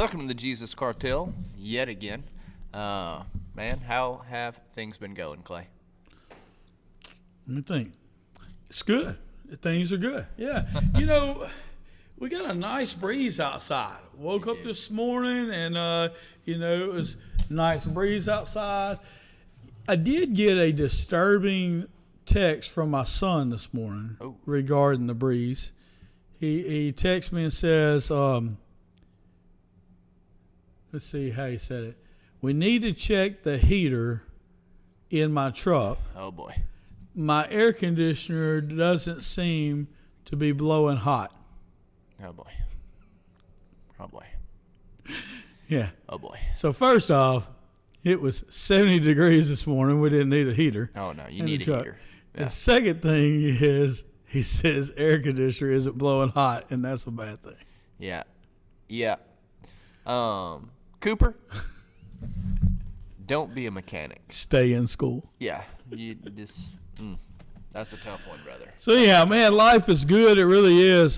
Welcome to the Jesus Cartel yet again. Man, how have things been going, Clay? Let me think. It's good. Things are good. Yeah. We got a nice breeze outside. Woke up this morning and, it was nice breeze outside. I did get a disturbing text from my son this morning regarding the breeze. He texts me and says, let's see how he said it. We need to check the heater in my truck. Oh, boy. My air conditioner doesn't seem to be blowing hot. Oh, boy. Oh, boy. Yeah. Oh, boy. So first off, it was 70 degrees this morning. We didn't need a heater. Oh, no. You need a heater. Yeah. The second thing is he says air conditioner isn't blowing hot, and that's a bad thing. Yeah. Yeah. Cooper, don't be a mechanic. Stay in school. Yeah. That's a tough one, brother. So, yeah, man, life is good. It really is.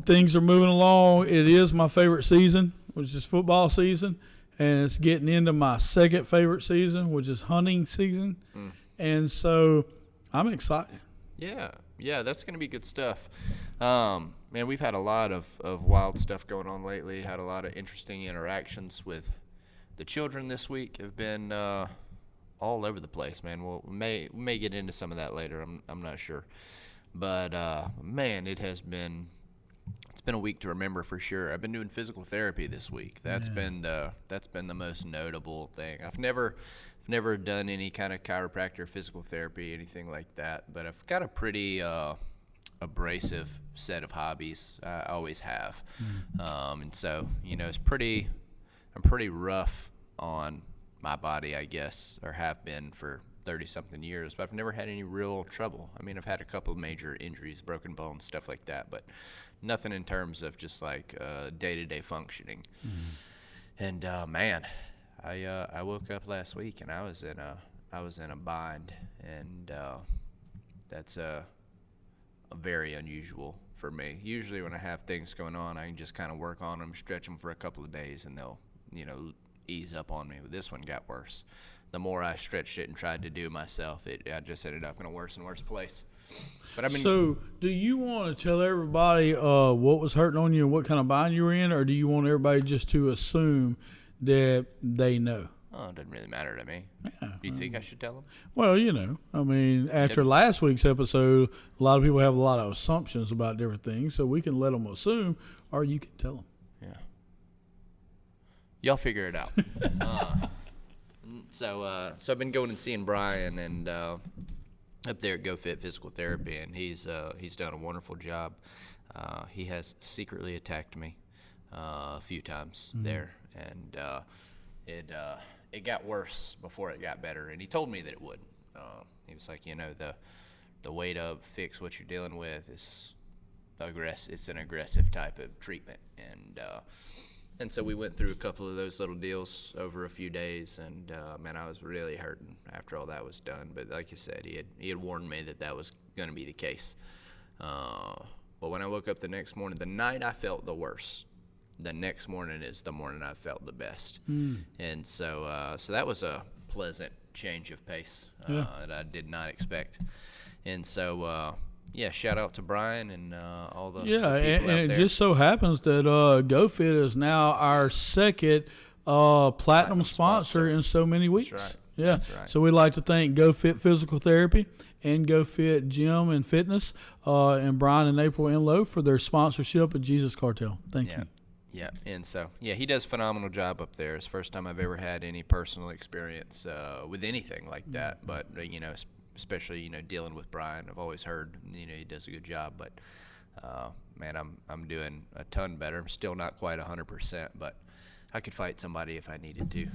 Things are moving along. It is my favorite season, which is football season, and it's getting into my second favorite season, which is hunting season. And so I'm excited. Yeah, that's going to be good stuff. Man, we've had a lot of wild stuff going on lately. Had a lot of interesting interactions with the children this week. Have been all over the place, man. We may get into some of that later. I'm not sure, but man, it's been a week to remember for sure. I've been doing physical therapy this week. That's been the most notable thing. I've never done any kind of chiropractor, physical therapy, anything like that. But I've got a pretty abrasive set of hobbies. I always have, and so I'm pretty rough on my body, I guess, or have been for 30-something years. But I've never had any real trouble. I mean, I've had a couple of major injuries, broken bones, stuff like that, but nothing in terms of just like day-to-day functioning. And man. I woke up last week and I was in a bind, and that's very unusual for me. Usually when I have things going on, I can just kind of work on them, stretch them for a couple of days, and they'll ease up on me. But this one got worse. The more I stretched it and tried to do it myself, I just ended up in a worse and worse place. But So do you want to tell everybody what was hurting on you and what kind of bind you were in, or do you want everybody just to assume that they know? Oh, it doesn't really matter to me. Yeah. Do you think I should tell them? Well, after last week's episode, a lot of people have a lot of assumptions about different things, so we can let them assume, or you can tell them. Yeah. Y'all figure it out. So I've been going and seeing Brian and up there at GoFit Physical Therapy, and he's done a wonderful job. He has secretly attacked me a few times there, and it got worse before it got better, and he told me that it would. He was like, the way to fix what you're dealing with is aggressive. It's an aggressive type of treatment, and so we went through a couple of those little deals over a few days, and man, I was really hurting after all that was done. But like you said, he had warned me that was going to be the case. But when I woke up the next morning, the night I felt the worst, the next morning is the morning I felt the best. And so that was a pleasant change of pace that I did not expect. And so, shout out to Brian and all the people out and there. It just so happens that GoFit is now our second platinum sponsor in so many weeks. That's right. Yeah. That's right. So we'd like to thank GoFit Physical Therapy and GoFit Gym and Fitness and Brian and April Enlow for their sponsorship of Jesus Cartel. Thank you. Yeah, and so, he does a phenomenal job up there. It's the first time I've ever had any personal experience with anything like that. But, especially, dealing with Brian, I've always heard, he does a good job. But, man, I'm doing a ton better. I'm still not quite 100%, but I could fight somebody if I needed to.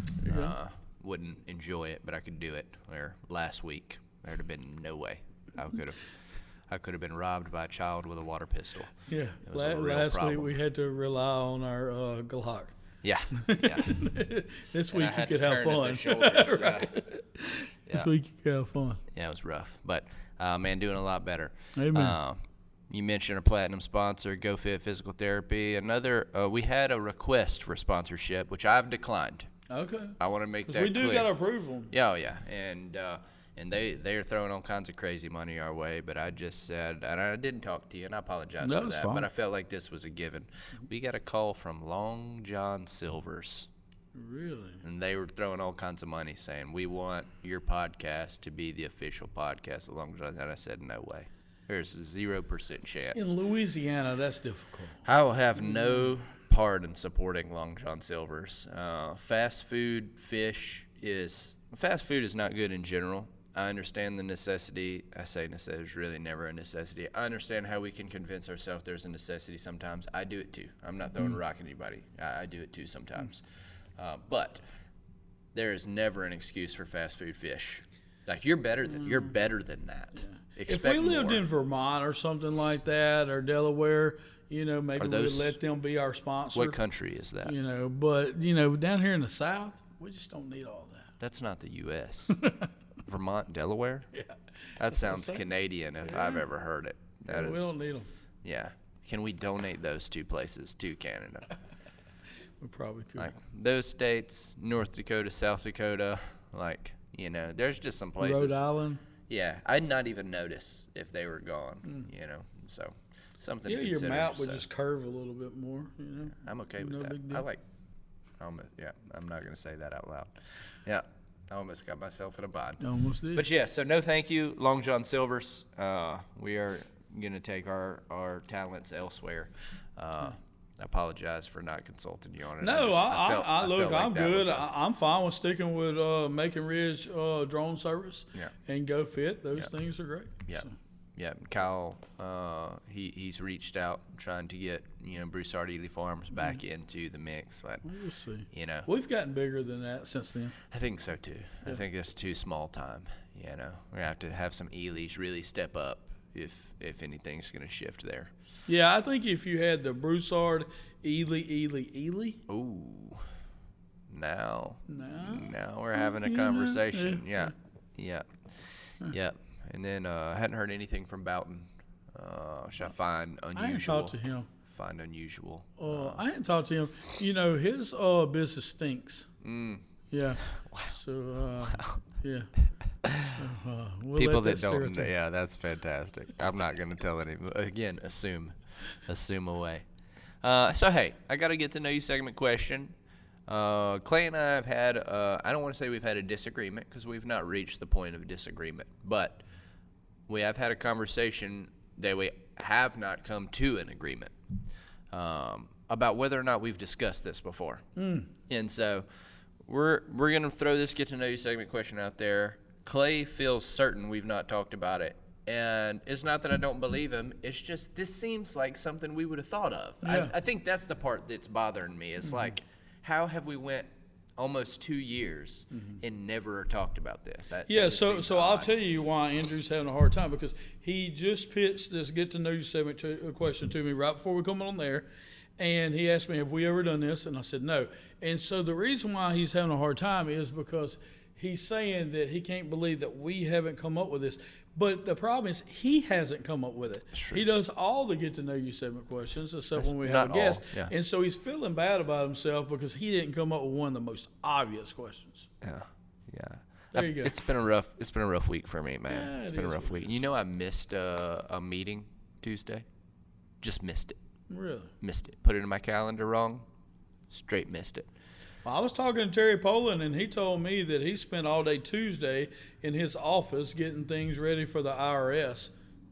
Wouldn't enjoy it, but I could do it. Where last week, there'd have been no way I could have been robbed by a child with a water pistol. Yeah. It was a real Last problem. week we had to rely on our Glock. Yeah. This week you could have fun. This week you could have fun. Yeah, it was rough. But, man, doing a lot better. Amen. You mentioned our platinum sponsor, GoFit Physical Therapy. We had a request for sponsorship, which I've declined. Okay. I want to make that Because we do clear. got to approve them. Yeah, oh yeah, and they are throwing all kinds of crazy money our way, but I just said, and I didn't talk to you, and I apologize for that, fine. but I felt like this was a given. We got a call from Long John Silver's, Really? and they were throwing all kinds of money, saying we want your podcast to be the official podcast of Long John, and I said no way. There's a 0% chance. In Louisiana, that's difficult. I will have no part in supporting Long John Silver's. Fast food is not good in general. I understand the necessity. I say necessity is really never a necessity. I understand how we can convince ourselves there's a necessity sometimes. I do it too. I'm not throwing a rock at anybody. I do it too sometimes. But there is never an excuse for fast food fish. Like you're better than that. Yeah. Expect If we lived more. in Vermont or something like that, or Delaware, maybe those- we'd let them be our sponsor. What country is that? But down here in the South, we just don't need all that. That's not the U.S. Vermont, Delaware? Yeah. That sounds saying. Canadian if I've ever heard it. We don't need them. Yeah. Can we donate those two places to Canada? We probably could. Like those states, North Dakota, South Dakota, there's just some places. Rhode Island. Yeah, I'd not even notice if they were gone, so something to Yeah, your consider. map would so just curve a little bit more, I'm okay with no that. big deal. I'm not going to say that out loud. Yeah, I almost got myself in a bind. Almost did. But yeah, so no thank you, Long John Silver's. We are going to take our talents elsewhere. I apologize for not consulting you on it. No, I felt look, like I'm that good. was I'm fine with sticking with Macon Ridge drone service. Yeah. And GoFit. Those Yeah. things are great. Yeah. So. Yeah, Kyle, he's reached out trying to get Broussard Ely Farms back into the mix, but We'll see. We've gotten bigger than that since then. I think so too. Yeah. I think that's too small time. We're gonna have to have some Elys really step up if anything's gonna shift there. Yeah, I think if you had the Broussard Ely. Ooh, now No. we're having a conversation. Yeah. And then I hadn't heard anything from Boughton. Which I find unusual. I hadn't talked to him. Find unusual. I hadn't talked to him. His business stinks. Yeah. Wow. So, yeah. So, we'll People let that don't, stereotype. yeah, that's fantastic. I'm not going to tell any. Again, assume away. So hey, I got to get to know you segment question. Clay and I have had, I don't want to say we've had a disagreement because we've not reached the point of disagreement, but we have had a conversation that we have not come to an agreement about whether or not we've discussed this before. And so we're going to throw this get to know you segment question out there. Clay feels certain we've not talked about it. And it's not that I don't believe him. It's just this seems like something we would have thought of. Yeah. I think that's the part that's bothering me. It's like, how have we went almost 2 years and never talked about this? That just So seems I'll odd. tell you why Andrew's having a hard time, because he just pitched this get to know you segment question to me right before we come on there, and he asked me, have we ever done this? And I said no. And so the reason why he's having a hard time is because he's saying that he can't believe that we haven't come up with this. But the problem is he hasn't come up with it. True. He does all the get to know you segment questions, except when we have not a guest. all, yeah. And so he's feeling bad about himself because he didn't come up with one of the most obvious questions. Yeah. There you go. It's been a rough week for me, man. Yeah, It's it been a is rough what week. I missed a meeting Tuesday. Just missed it. Really? Missed it. Put it in my calendar wrong. Straight missed it. Well, I was talking to Terry Poland, and he told me that he spent all day Tuesday in his office getting things ready for the IRS,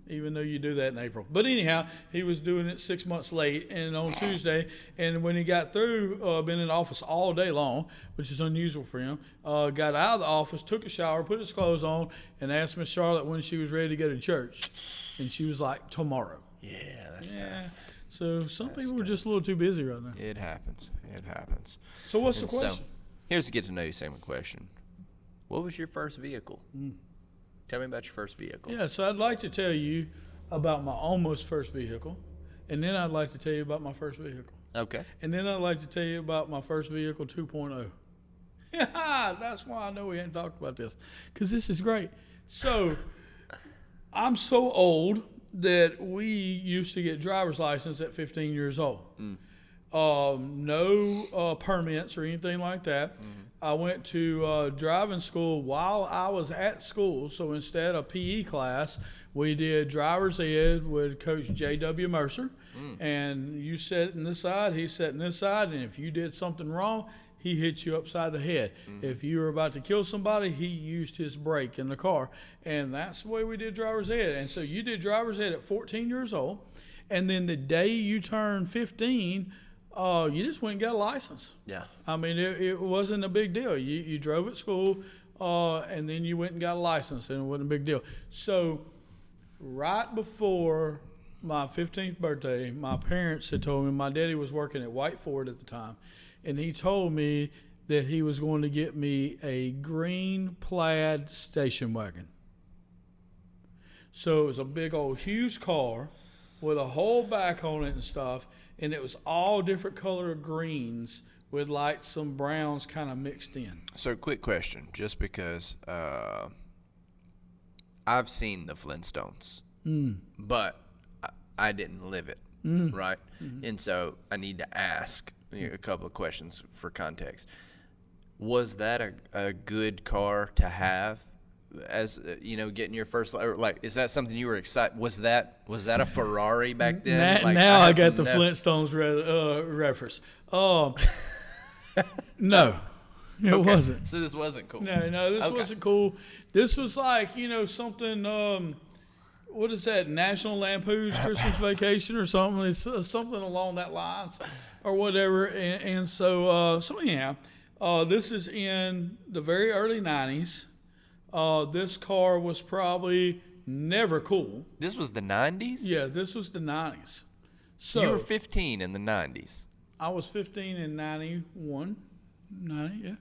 even though you do that in April. But anyhow, he was doing it 6 months late, and on Tuesday, and when he got through, been in the office all day long, which is unusual for him, got out of the office, took a shower, put his clothes on, and asked Miss Charlotte when she was ready to go to church. And she was like, tomorrow. Yeah, that's Yeah. tough. So some people are just a little too busy right now. It happens. So what's the And so, question? here's the get to know you segment question. What was your first vehicle? Tell me about your first vehicle. Yeah, so I'd like to tell you about my almost first vehicle, and then I'd like to tell you about my first vehicle. Okay. And then I'd like to tell you about my first vehicle 2.0. That's why I know we hadn't talked about this, because this is great. So I'm so old that we used to get driver's license at 15 years old. No permits or anything like that. I went to driving school while I was at school. So instead of PE class, we did driver's ed with Coach J.W. Mercer. And you sat in this side, he sat in this side, and if you did something wrong, he hit you upside the head. If you were about to kill somebody, he used his brake in the car. And that's the way we did driver's ed. And so you did driver's ed at 14 years old. And then the day you turned 15, you just went and got a license. Yeah. I mean, it wasn't a big deal. You drove at school, and then you went and got a license, and it wasn't a big deal. So right before my 15th birthday, my parents had told me, my daddy was working at White Ford at the time, and he told me that he was going to get me a green plaid station wagon. So it was a big old huge car with a whole back on it and stuff, and it was all different color greens with like some browns kind of mixed in. So quick question, just because I've seen the Flintstones, but I didn't live it, right? And so I need to ask a couple of questions for context. Was that a good car to have as getting your first, or like, is that something you were excited? Was that a Ferrari back then? Now I got the Flintstones reference. No, it wasn't. So this wasn't cool. No, this wasn't cool. This was like something. What is that? National Lampoon's Christmas Vacation or something? It's something along that lines, or whatever. And so anyhow, this is in the very early '90s. This car was probably never cool. This was the 90s? Yeah, this was the 90s. So you were 15 in the 90s. I was 15 in 91. 90,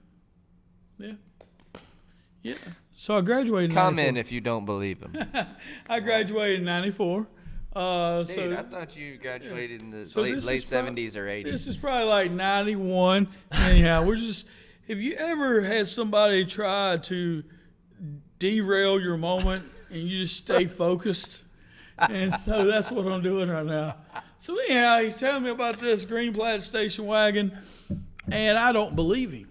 yeah. So I graduated in 94. Comment if you don't believe him. I graduated in 94. Dude, I thought you graduated in the late 70s or 80s. This is probably like 91. Anyhow, if you ever had somebody try to derail your moment and you just stay focused, and so that's what I'm doing right now. So anyhow, he's telling me about this green plaid station wagon, and I don't believe him.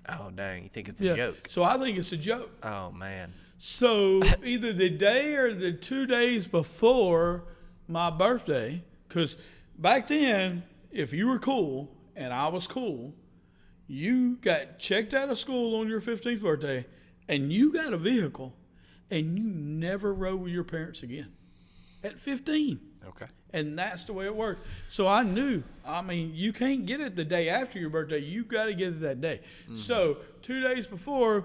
Oh dang, you think it's a joke? So I think it's a joke. Oh man. So either the day or the 2 days before my birthday, because back then, if you were cool and I was cool, you got checked out of school on your 15th birthday, and you got a vehicle, and you never rode with your parents again at 15. Okay. And that's the way it worked. So I knew, you can't get it the day after your birthday. You got to get it that day. So 2 days before,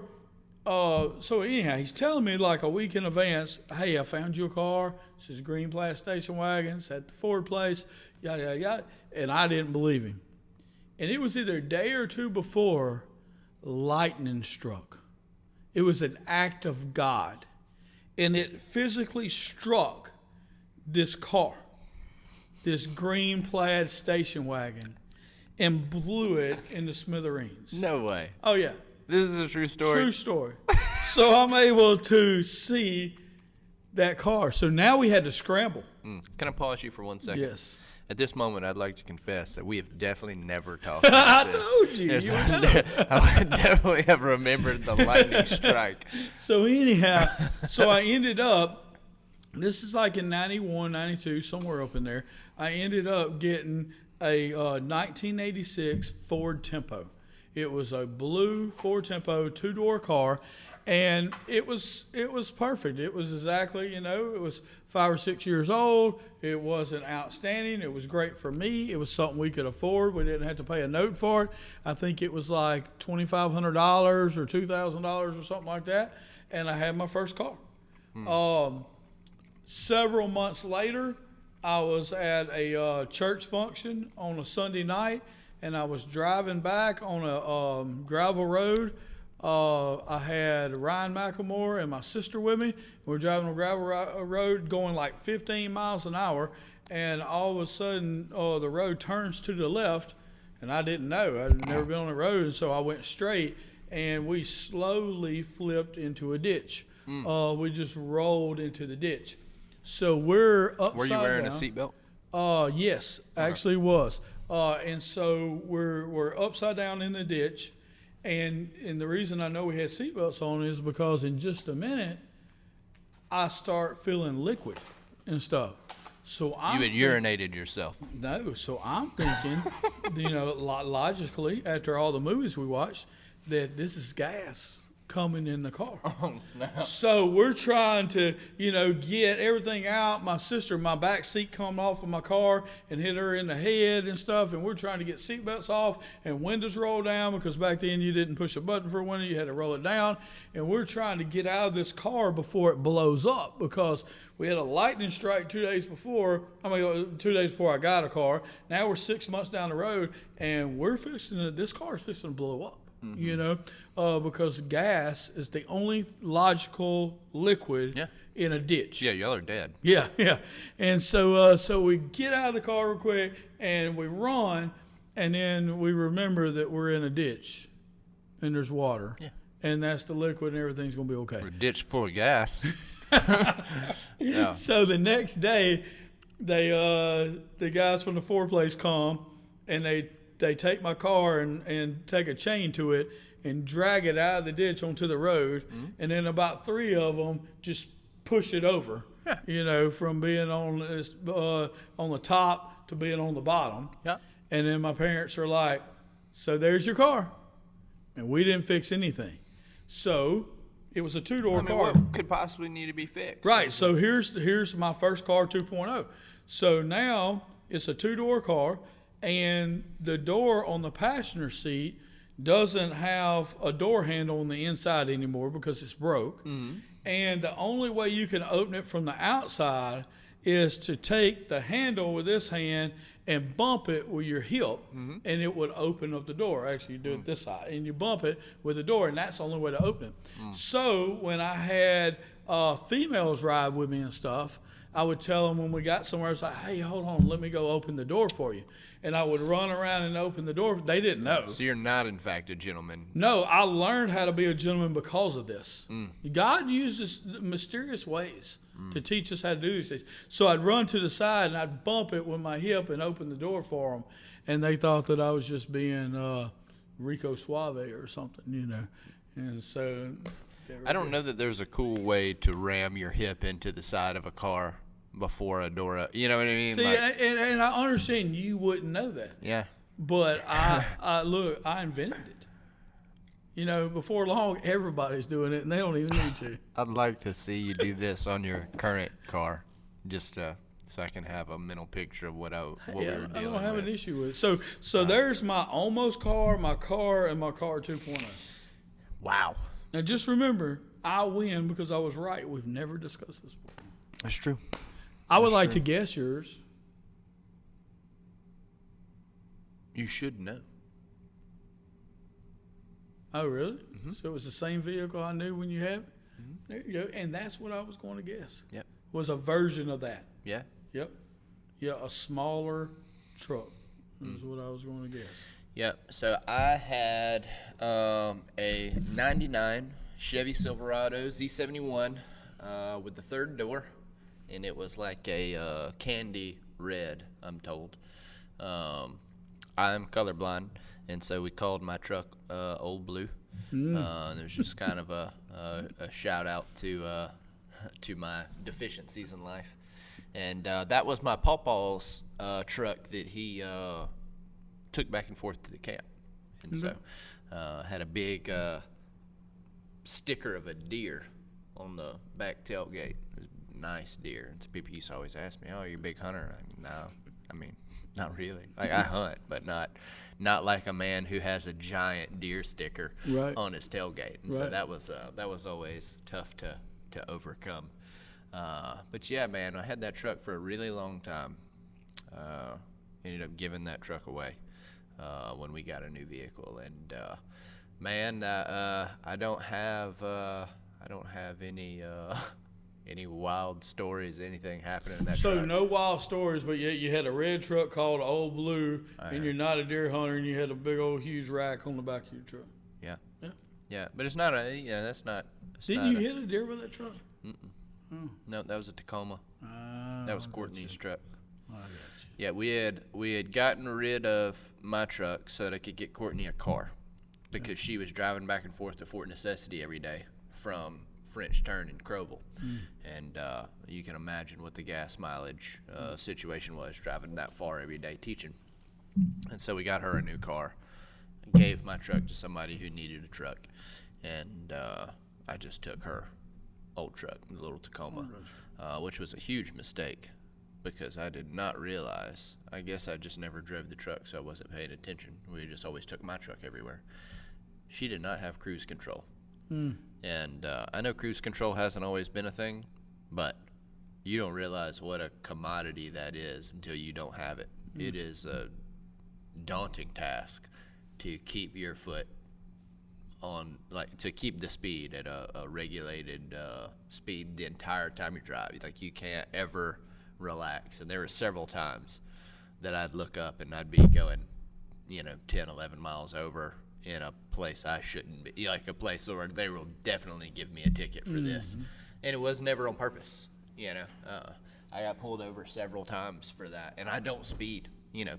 so anyhow, he's telling me like a week in advance, hey, I found you a car. This is a green plaid station wagon. It's at the Ford place, yada, yada, yada. And I didn't believe him. And it was either a day or two before lightning struck. It was an act of God. And it physically struck this car, this green plaid station wagon, and blew it into smithereens. No way. Oh, yeah. This is a true story? True story. So I'm able to see that car. So now we had to scramble. Can I pause you for 1 second? Yes. At this moment, I'd like to confess that we have definitely never talked about I this. told you. I would definitely have remembered the lightning strike. So anyhow, I ended up, this is like in 91, 92, somewhere up in there. I ended up getting a 1986 Ford Tempo. It was a blue Ford Tempo, two-door car, and it was perfect. It was exactly, it was 5 or 6 years old. It wasn't outstanding. It was great for me. It was something we could afford. We didn't have to pay a note for it. I think it was like $2,500 or $2,000 or something like that, and I had my first car. Several months later, I was at a church function on a Sunday night, and I was driving back on a gravel road. I had Ryan McElmore and my sister with me. We were driving on a gravel road going like 15 miles an hour, and all of a sudden the road turns to the left, and I didn't know. I'd never been on the road, and so I went straight, and we slowly flipped into a ditch. We just rolled into the ditch. So we're upside down. Were you wearing a seatbelt? Yes, actually was. And so we're upside down in the ditch, and the reason I know we had seatbelts on is because in just a minute, I start feeling liquid and stuff. So You had urinated yourself. No, so I'm thinking, logically, after all the movies we watched, that this is gas coming in the car. Oh, snap. So we're trying to, get everything out. My sister, my back seat come off of my car and hit her in the head and stuff. And we're trying to get seatbelts off and windows roll down, because back then you didn't push a button for a window. You had to roll it down. And we're trying to get out of this car before it blows up, because we had a lightning strike 2 days before. 2 days before I got a car. Now we're 6 months down the road, and this car is fixing to blow up. Because gas is the only logical liquid in a ditch. Yeah, y'all are dead. Yeah. And so we get out of the car real quick and we run, and then we remember that we're in a ditch and there's water. Yeah. And that's the liquid, and everything's gonna be okay. We're a ditch full of gas. Yeah. So the next day, the guys from the Ford place come, and they take my car and take a chain to it and drag it out of the ditch onto the road. And then about 3 of them just push it over, from being on the top to being on the bottom. Yeah. And then my parents are like, so there's your car. And we didn't fix anything. So it was a 2-door car. What could possibly need to be fixed? Right. So here's my first car 2.0. So now it's a 2-door car, and the door on the passenger seat doesn't have a door handle on the inside anymore because it's broke. And the only way you can open it from the outside is to take the handle with this hand and bump it with your hip, and it would open up the door. Actually, you do it this side, and you bump it with the door, and that's the only way to open it. So when I had females ride with me and stuff, I would tell them when we got somewhere, I was like, hey, hold on, let me go open the door for you. And I would run around and open the door. They didn't know. So you're not, in fact, a gentleman. No, I learned how to be a gentleman because of this. God uses mysterious ways to teach us how to do these things. So I'd run to the side and I'd bump it with my hip and open the door for them. And they thought that I was just being Rico Suave or something, And so... I don't know that there's a cool way to ram your hip into the side of a car before a door. You know what I mean? See, and I understand you wouldn't know that. Yeah. But I invented it. Before long, everybody's doing it, and they don't even need to. I'd like to see you do this on your current car, just so I can have a mental picture of what we were dealing with. I don't have an issue with it. So there's my almost car, and my car 2.0. Wow. Now, just remember, I win because I was right. We've never discussed this before. That's true. I would like to guess yours. You should know. Oh, really? So it was the same vehicle I knew when you had it? There you go. And that's what I was going to guess. Yep. Was a version of that. Yeah. Yep. Yeah, a smaller truck is what I was going to guess. Yep. So I had a 99 Chevy Silverado Z71 with the third door, and it was like a candy red, I'm told. I'm colorblind, and so we called my truck Old Blue. There's just kind of a shout out to my deficiencies in life. And that was my pawpaw's truck that he took back and forth to the camp. And so had a big sticker of a deer on the back tailgate. It was a nice deer. And so people used to always ask me, oh, you're a big hunter? No, I mean, not really. Like, I hunt, but not like a man who has a giant deer sticker on his tailgate. And so that was always tough to overcome. But yeah, man, I had that truck for a really long time. Ended up giving that truck away when we got a new vehicle, and man, I don't have any wild stories, anything happening in that truck. So no wild stories, but yet you had a red truck called Old Blue, and you're not a deer hunter, and you had a big old huge rack on the back of your truck. Yeah. But it's not that's not. Didn't you hit a deer with that truck? Mm-mm. No, that was a Tacoma. That was Courtney's truck. I got you. Yeah, we had gotten rid of my truck so that I could get Courtney a car because she was driving back and forth to Fort Necessity every day from French Turn in Crowville. And you can imagine what the gas mileage situation was driving that far every day teaching. And so we got her a new car, gave my truck to somebody who needed a truck, and I just took her old truck, the little Tacoma, which was a huge mistake because I did not realize. I guess I just never drove the truck, so I wasn't paying attention. We just always took my truck everywhere. She did not have cruise control. And I know cruise control hasn't always been a thing, but you don't realize what a commodity that is until you don't have it. It is a daunting task to keep your foot on, like, to keep the speed at a regulated speed the entire time you drive. Like, you can't ever relax. And there were several times that I'd look up and I'd be going, 10, 11 miles over in a place I shouldn't be, like a place where they will definitely give me a ticket for this. And it was never on purpose. I got pulled over several times for that, and I don't speed.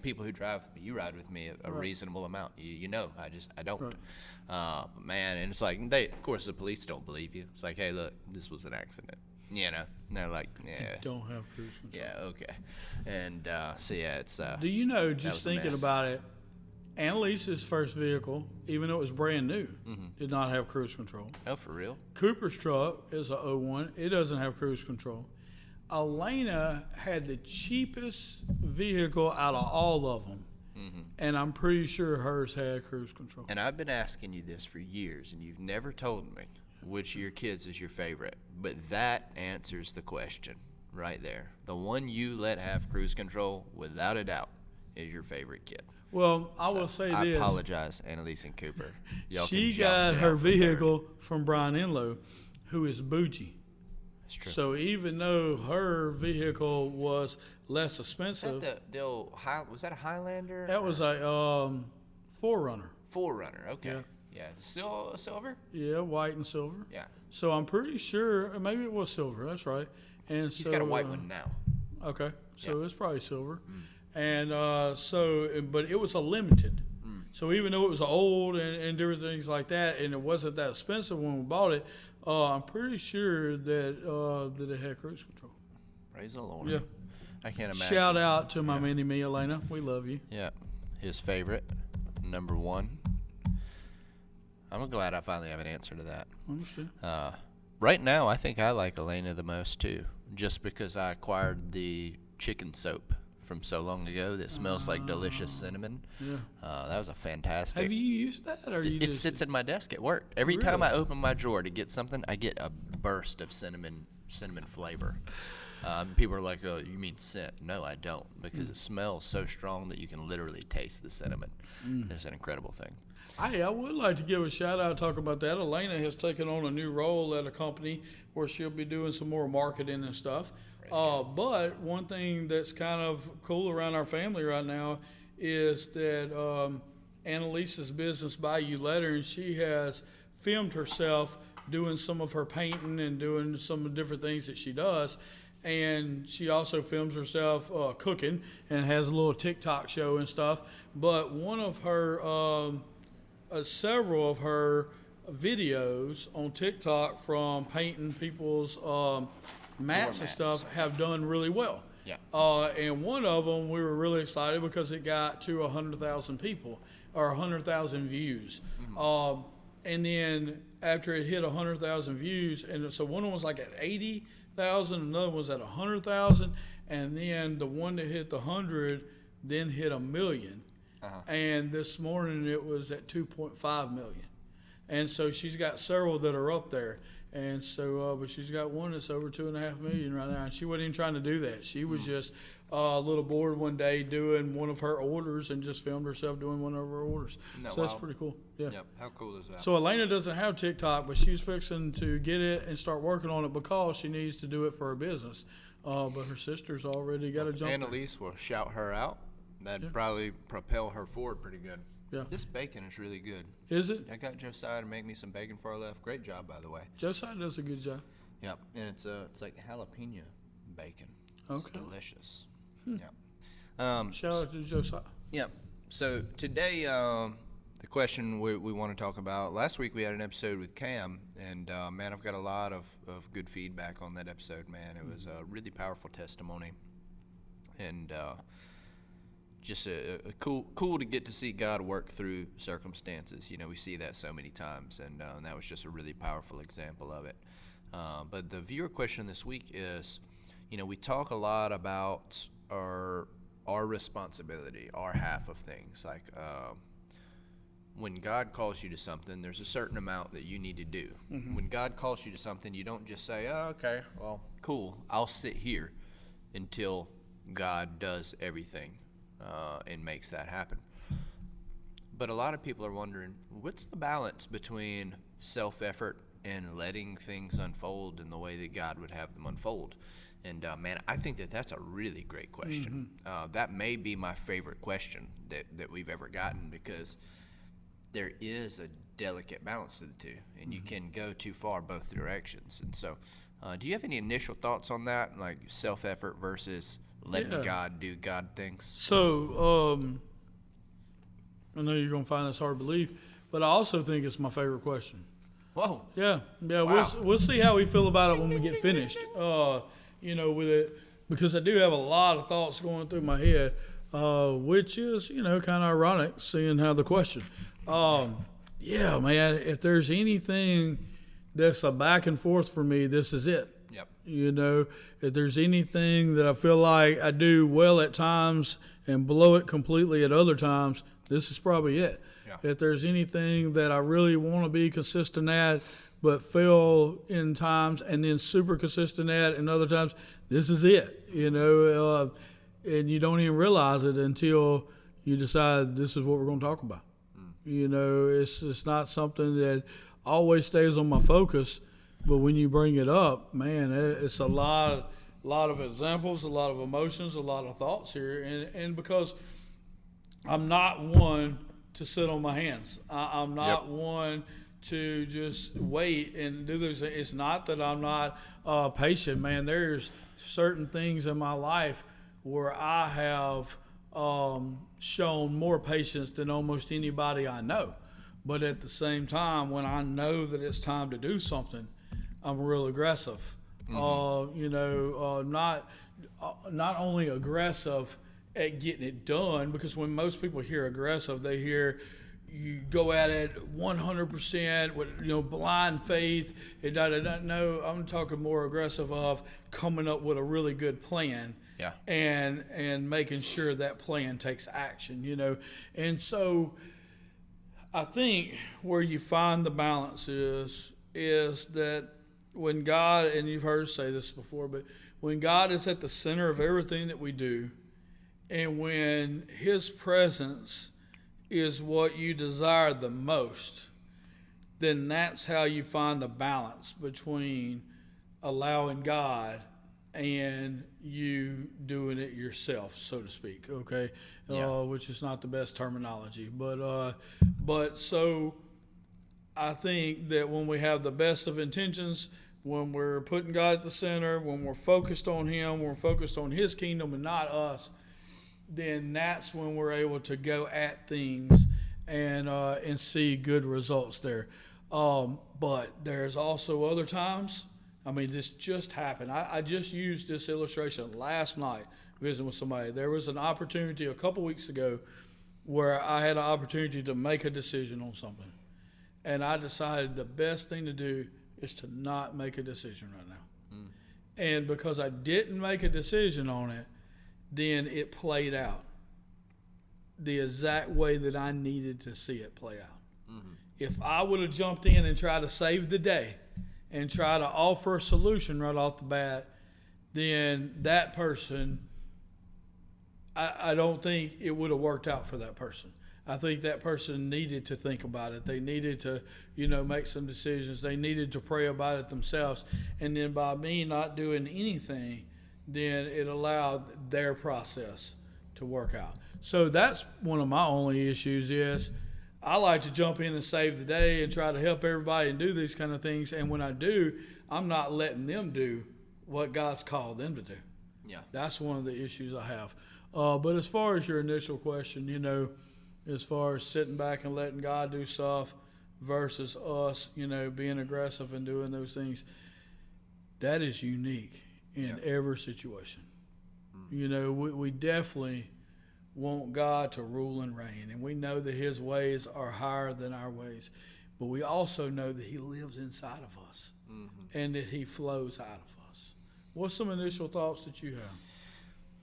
People who drive, you ride with me a reasonable amount. I don't. Right. Man, and it's like, of course, the police don't believe you. It's like, hey, look, this was an accident. And they're like, yeah. Don't have cruise control. Yeah, okay. And so yeah, it's. Do you know? Just thinking about it, Annalise's first vehicle, even though it was brand new, did not have cruise control. Oh, for real? Cooper's truck is a 01. It doesn't have cruise control. Elena had the cheapest vehicle out of all of them, and I'm pretty sure hers had cruise control. And I've been asking you this for years, and you've never told me which of your kids is your favorite. But that answers the question right there. The one you let have cruise control, without a doubt, is your favorite kid. Well, I will say I this. I apologize, Annalise and Cooper. Y'all She can got joust it her out for vehicle from Brian Enlow, who is bougie. That's true. So even though her vehicle was less expensive, was that a Highlander? that was a 4Runner. 4Runner, okay. Yeah. Yeah, still silver? Yeah, white and silver. Yeah. So I'm pretty sure, maybe it was silver. That's right. And He's got a white one now. Okay, so Yeah. it's probably silver. And but it was a limited. So even though it was old and different things like that, and it wasn't that expensive when we bought it, I'm pretty sure that it had cruise control. Praise the Lord. Yeah. I can't imagine. Shout out to my mini-me, Elena. We love you. Yeah. His favorite, number one. I'm glad I finally have an answer to that. Understood. Right now, I think I like Elena the most, too, just because I acquired the chicken soap from so long ago that smells like delicious cinnamon. Yeah. That was a fantastic. Have you used that, or It sits in my desk at work. Every time I open my drawer to get something, I get a burst of cinnamon flavor. People are like, "Oh, you mean scent?" No, I don't, because it smells so strong that you can literally taste the cinnamon. It's an incredible thing. I would like to give a shout out, talk about that. Elena has taken on a new role at a company where she'll be doing some more marketing and stuff. But one thing that's kind of cool around our family right now is that Annalise's business Bayou Lettering, she has filmed herself doing some of her painting and doing some of the different things that she does. And she also films herself cooking and has a little TikTok show and stuff. But one of her, several of her videos on TikTok from painting people's mats and stuff have done really well. Yeah. And one of them, we were really excited because it got to 100,000 people or 100,000 views. And then after it hit 100,000 views, and so one of them was like at 80,000, another one was at 100,000, and then the one that hit the 100 then hit 1 million. And this morning it was at 2.5 million. And so she's got several that are up there. And so, but she's got one that's over 2.5 million right now. And she wasn't even trying to do that. She was just a little bored one day doing one of her orders and just filmed herself doing one of her orders. So that's pretty cool. Yeah. Yep. How cool is that? So Elena doesn't have TikTok, but she's fixing to get it and start working on it because she needs to do it for her business. But her sister's already got a jump. Annalise will shout her out. That'd probably propel her forward pretty good. Yeah. This bacon is really good. Is it? I got Josiah to make me some bacon before I left. Great job, by the way. Josiah does a good job. Yep, and it's like jalapeno bacon. It's Okay. delicious. Hmm. Yep. Shout out to Josiah. Yep. So today, the question we want to talk about. Last week we had an episode with Cam, and man, I've got a lot of good feedback on that episode. Man, it was a really powerful testimony, and just a cool to get to see God work through circumstances. You know, we see that so many times, and that was just a really powerful example of it. But the viewer question this week is, you know, we talk a lot about our responsibility, our half of things. Like when God calls you to something, there's a certain amount that you need to do. Mm-hmm. When God calls you to something, you don't just say, oh, okay, well, cool, I'll sit here until God does everything and makes that happen. But a lot of people are wondering, what's the balance between self-effort and letting things unfold in the way that God would have them unfold? And man, I think that's a really great question. Mm-hmm. That may be my favorite question that we've ever gotten, because there is a delicate balance to the two, and mm-hmm. you can go too far both directions. And so, do you have any initial thoughts on that, like self-effort versus letting God do God things? So, I know you're going to find this hard to believe, but I also think it's my favorite question. Whoa. Yeah. Wow. We'll see how we feel about it when we get finished. You know, with it, because I do have a lot of thoughts going through my head, which is, you know, kind of ironic seeing how the question. Yeah, man, if there's anything that's a back and forth for me, this is it. Yep. You know, if there's anything that I feel like I do well at times and blow it completely at other times, this is probably it. Yeah. If there's anything that I really want to be consistent at but fail in times and then super consistent at in other times, this is it. You know, and you don't even realize it until you decide this is what we're going to talk about. You know, it's not something that always stays on my focus, but when you bring it up, man, it's a lot of examples, a lot of emotions, a lot of thoughts here, and because I'm not one to sit on my hands, I'm not one to just wait and do this. It's not that I'm not patient, man. There's certain things in my life where I have shown more patience than almost anybody I know. But at the same time, when I know that it's time to do something, I'm real aggressive. Mm-hmm. You know, not only aggressive at getting it done, because when most people hear aggressive, they hear you go at it 100% with, you know, blind faith. No, I'm talking more aggressive of coming up with a really good plan. Yeah. And making sure that plan takes action, you know. And so I think where you find the balance is that when God, and you've heard us say this before, but when God is at the center of everything that we do, and when His presence is what you desire the most, then that's how you find the balance between allowing God and you doing it yourself, so to speak, okay? Yeah. Which is not the best terminology. But so I think that when we have the best of intentions, when we're putting God at the center, when we're focused on Him, we're focused on His kingdom and not us, then that's when we're able to go at things and see good results there. But there's also other times. I mean, this just happened. I just used this illustration last night visiting with somebody. There was an opportunity a couple weeks ago where I had an opportunity to make a decision on something. And I decided the best thing to do is to not make a decision right now. Mm. And because I didn't make a decision on it, then it played out the exact way that I needed to see it play out. Mm-hmm. If I would have jumped in and tried to save the day and try to offer a solution right off the bat, then that person, I don't think it would have worked out for that person. I think that person needed to think about it. They needed to, you know, make some decisions. They needed to pray about it themselves. And then by me not doing anything, then it allowed their process to work out. So that's one of my only issues is I like to jump in and save the day and try to help everybody and do these kind of things. And when I do, I'm not letting them do what God's called them to do. Yeah. That's one of the issues I have. But as far as your initial question, as far as sitting back and letting God do stuff versus us, being aggressive and doing those things, that is unique in every situation. We definitely want God to rule and reign, and we know that his ways are higher than our ways, but we also know that he lives inside of us and that he flows out of us. What's some initial thoughts that you have?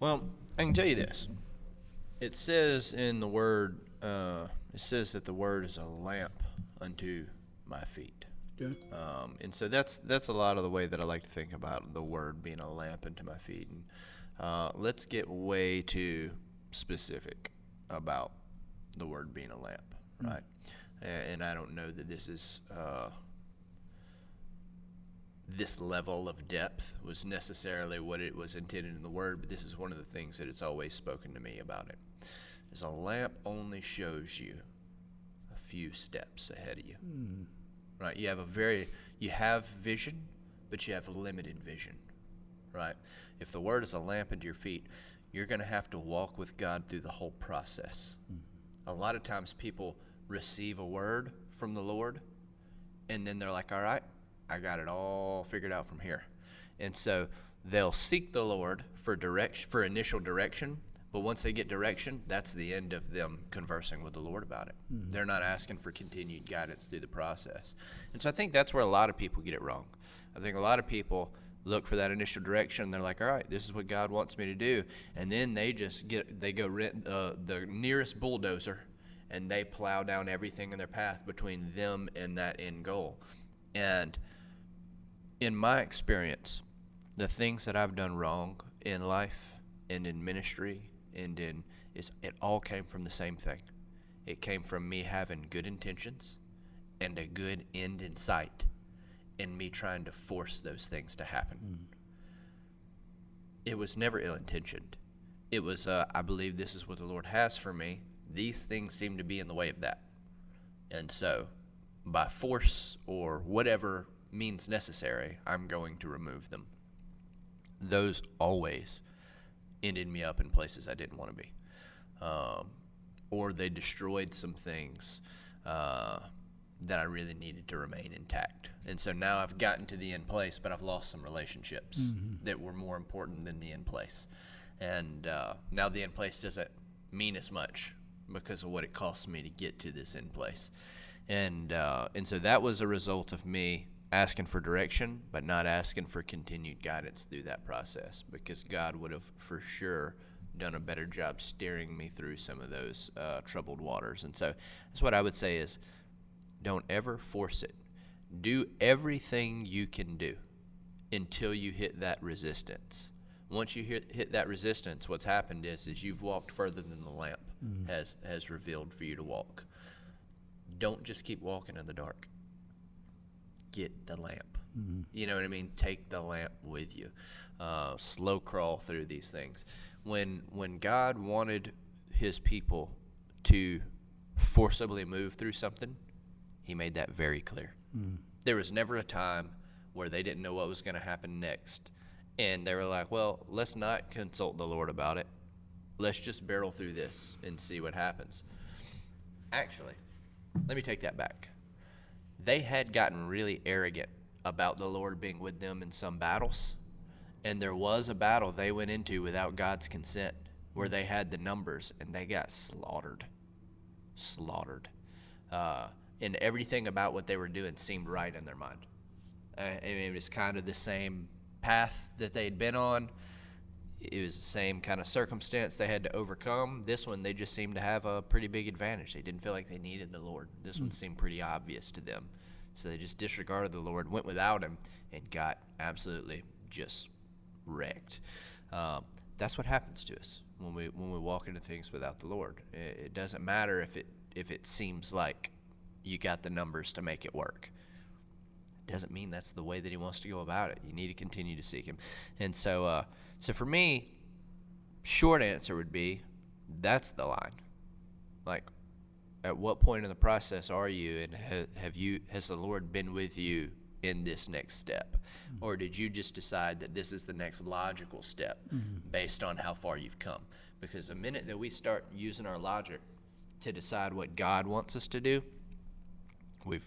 Well, I can tell you this. It says in the Word, it says that the Word is a lamp unto my feet. Yeah. And so that's a lot of the way that I like to think about the Word being a lamp unto my feet. And let's get way too specific about the Word being a lamp, right? And I don't know that this is this level of depth was necessarily what it was intended in the Word, but this is one of the things that it's always spoken to me about it. Is a lamp only shows you a few steps ahead of you. Right? You have vision, but you have limited vision. Right? If the Word is a lamp unto your feet, you're going to have to walk with God through the whole process. A lot of times people receive a word from the Lord, and then they're like, all right, I got it all figured out from here. And so they'll seek the Lord for initial direction, but once they get direction, that's the end of them conversing with the Lord about it. They're not asking for continued guidance through the process. And so I think that's where a lot of people get it wrong. I think a lot of people look for that initial direction, and they're like, all right, this is what God wants me to do. And then they go rent the nearest bulldozer, and they plow down everything in their path between them and that end goal. And in my experience, the things that I've done wrong in life and in ministry it all came from the same thing. It came from me having good intentions and a good end in sight, and me trying to force those things to happen. It was never ill-intentioned. It was, I believe this is what the Lord has for me. These things seem to be in the way of that. And so, by force or whatever means necessary, I'm going to remove them. Those always ended me up in places I didn't want to be. Or they destroyed some things that I really needed to remain intact. And so now I've gotten to the end place, but I've lost some relationships that were more important than the end place. And now the end place doesn't mean as much because of what it costs me to get to this end place. And so that was a result of me asking for direction, but not asking for continued guidance through that process, because God would have for sure done a better job steering me through some of those troubled waters. And so that's what I would say is, don't ever force it. Do everything you can do until you hit that resistance. Once you hit that resistance, what's happened is you've walked further than the lamp has revealed for you to walk. Don't just keep walking in the dark. Get the lamp. You know what I mean? Take the lamp with you. Slow crawl through these things. When God wanted his people to forcibly move through something, he made that very clear. There was never a time where they didn't know what was going to happen next. And they were like, well, let's not consult the Lord about it. Let's just barrel through this and see what happens. Actually, let me take that back. They had gotten really arrogant about the Lord being with them in some battles. And there was a battle they went into without God's consent where they had the numbers and they got slaughtered. And everything about what they were doing seemed right in their mind. It was kind of the same path that they'd been on. It was the same kind of circumstance they had to overcome. This one, they just seemed to have a pretty big advantage. They didn't feel like they needed the Lord. This one seemed pretty obvious to them. So they just disregarded the Lord, went without him, and got absolutely just wrecked. That's what happens to us when we walk into things without the Lord. It doesn't matter if it seems like you got the numbers to make it work. It doesn't mean that's the way that he wants to go about it. You need to continue to seek him. And so for me, short answer would be, that's the line. Like, at what point in the process are you, and has the Lord been with you in this next step? Or did you just decide that this is the next logical step based on how far you've come? Because the minute that we start using our logic to decide what God wants us to do, we've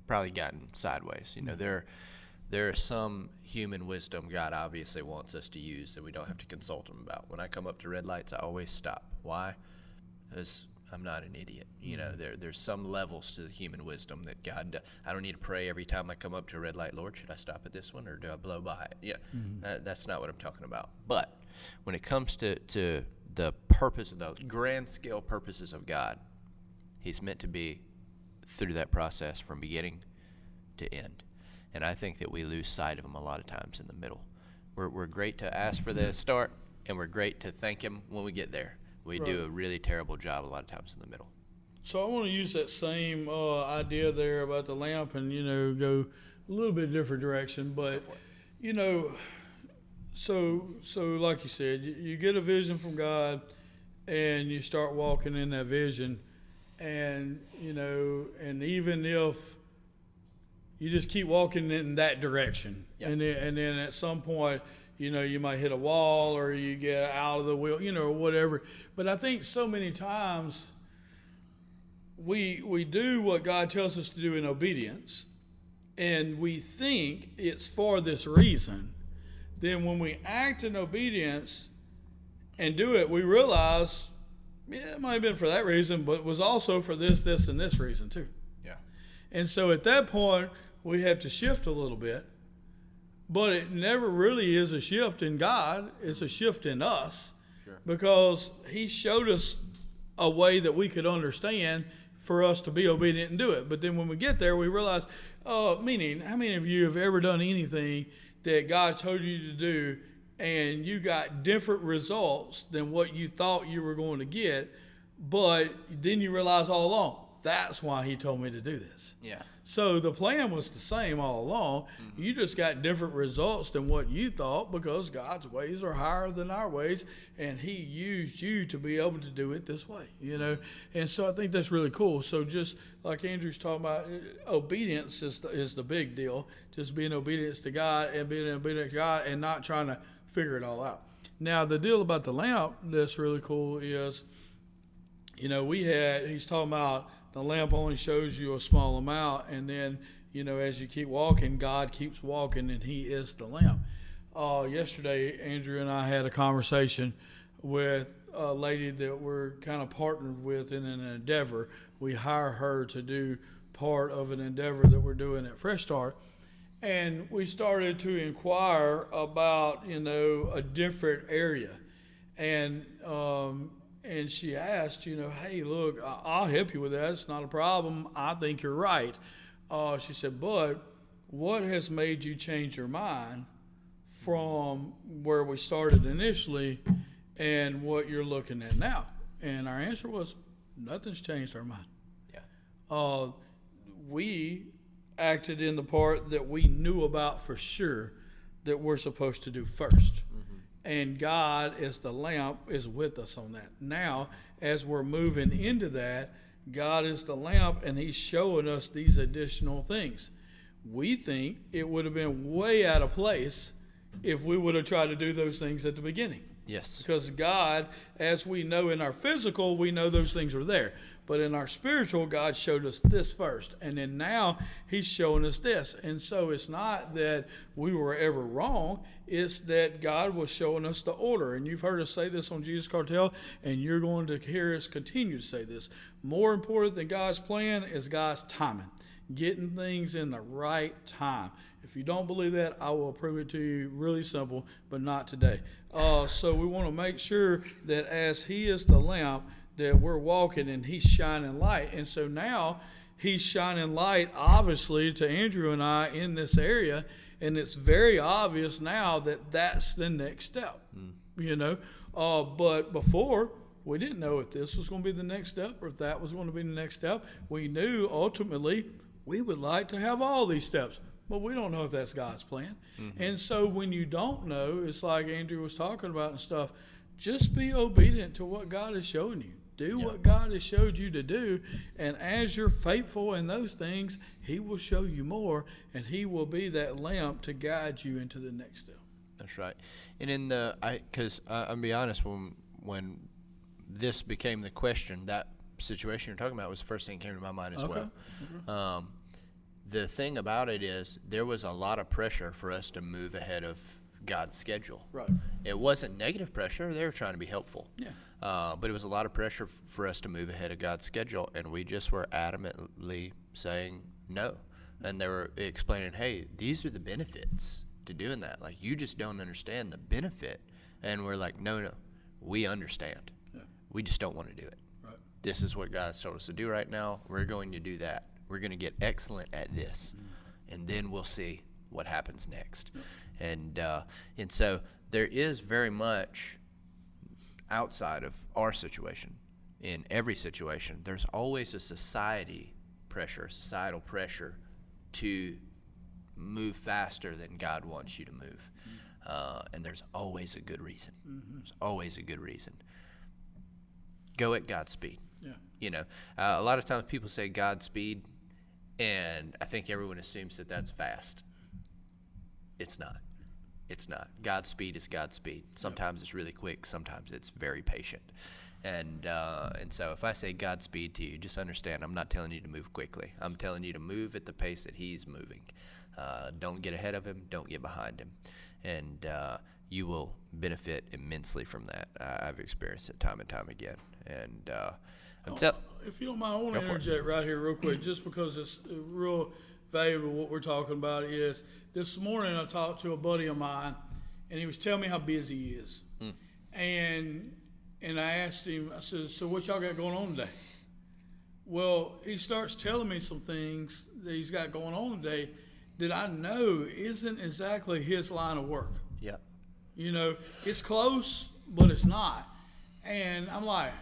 probably gotten sideways. You know, there is some human wisdom God obviously wants us to use that we don't have to consult him about. When I come up to red lights, I always stop. Why? Because I'm not an idiot. You know, there's some levels to the human wisdom that God, I don't need to pray every time I come up to a red light, Lord, should I stop at this one or do I blow by it? Yeah, that's not what I'm talking about. But when it comes to the purpose of the grand scale purposes of God, he's meant to be through that process from beginning to end. And I think that we lose sight of him a lot of times in the middle. We're great to ask for the start, and we're great to thank him when we get there. We do a really terrible job a lot of times in the middle. So I want to use that same idea there about the lamp and, you know, go a little bit different direction. But, you know, so like you said, you get a vision from God and you start walking in that vision. And, you know, and even if you just keep walking in that direction, and then at some point, you know, you might hit a wall or you get out of the wheel, you know, or whatever. But I think so many times we do what God tells us to do in obedience, and we think it's for this reason. Then when we act in obedience and do it, we realize, yeah, it might have been for that reason, but it was also for this, and this reason too. Yeah. And so at that point, we have to shift a little bit. But it never really is a shift in God. It's a shift in us. Sure. Because he showed us a way that we could understand for us to be obedient and do it. But then when we get there, we realize, meaning, how many of you have ever done anything that God told you to do and you got different results than what you thought you were going to get, but then you realize all along, that's why he told me to do this. Yeah. So the plan was the same all along. Mm-hmm. You just got different results than what you thought because God's ways are higher than our ways, and he used you to be able to do it this way, you know. And so I think that's really cool. So just like Andrew's talking about, obedience is the big deal. Just being obedient to God and being obedient to God and not trying to figure it all out. Now, the deal about the lamp that's really cool is, you know, he's talking about the lamp only shows you a small amount, and then, you know, as you keep walking, God keeps walking, and he is the lamp. Yesterday, Andrew and I had a conversation with a lady that we're kind of partnered with in an endeavor. We hire her to do part of an endeavor that we're doing at Fresh Start. And we started to inquire about, you know, a different area. And she asked, you know, hey, look, I'll help you with that. It's not a problem. I think you're right. She said, but what has made you change your mind from where we started initially and what you're looking at now? And our answer was, nothing's changed our mind. Yeah. We acted in the part that we knew about for sure that we're supposed to do first. Mm-hmm. And God, as the lamp, is with us on that. Now, as we're moving into that, God is the lamp, and he's showing us these additional things. We think it would have been way out of place if we would have tried to do those things at the beginning. Yes. Because God, as we know in our physical, we know those things are there. But in our spiritual, God showed us this first. And then now he's showing us this. And so it's not that we were ever wrong. It's that God was showing us the order. And you've heard us say this on Jesus Cartel, and you're going to hear us continue to say this. More important than God's plan is God's timing. Getting things in the right time. If you don't believe that, I will prove it to you. Really simple, but not today. So we want to make sure that as he is the lamp, that we're walking and he's shining light. And so now he's shining light, obviously, to Andrew and I in this area. And it's very obvious now that that's the next step, you know. But before, we didn't know if this was going to be the next step or if that was going to be the next step. We knew ultimately we would like to have all these steps, but we don't know if that's God's plan. Mm-hmm. And so when you don't know, it's like Andrew was talking about and stuff, just be obedient to what God is showing you. Do what God has showed you to do, and as you're faithful in those things, He will show you more, and He will be that lamp to guide you into the next step. That's right. And because I'm gonna be honest, when this became the question, that situation you're talking about was the first thing that came to my mind as well. Okay. The thing about it is there was a lot of pressure for us to move ahead of God's schedule. Right. It wasn't negative pressure. They were trying to be helpful. Yeah. But it was a lot of pressure for us to move ahead of God's schedule, and we just were adamantly saying no. And they were explaining, hey, these are the benefits to doing that. Like, you just don't understand the benefit. And we're like, no, we understand. Yeah. We just don't want to do it. Right. This is what God's told us to do right now. We're going to do that. We're going to get excellent at this, and then we'll see what happens next. Yeah. And so there is very much outside of our situation. In every situation, there's always a societal pressure to move faster than God wants you to move. And there's always a good reason. Mm-hmm. There's always a good reason. Go at God's speed. Yeah. A lot of times people say Godspeed, and I think everyone assumes that that's fast. It's not. It's not. Godspeed is Godspeed. Sometimes it's really quick. Sometimes it's very patient. And so if I say Godspeed to you, just understand I'm not telling you to move quickly. I'm telling you to move at the pace that He's moving. Don't get ahead of Him. Don't get behind Him. And you will benefit immensely from that. I've experienced it time and time again. And if you don't mind, I want to interject right here real quick, just because it's real valuable what we're talking about. Is this morning I talked to a buddy of mine, and he was telling me how busy he is. And I asked him, I said, so what y'all got going on today? Well, he starts telling me some things that he's got going on today that I know isn't exactly his line of work. Yeah. It's close, but it's not. And I'm like,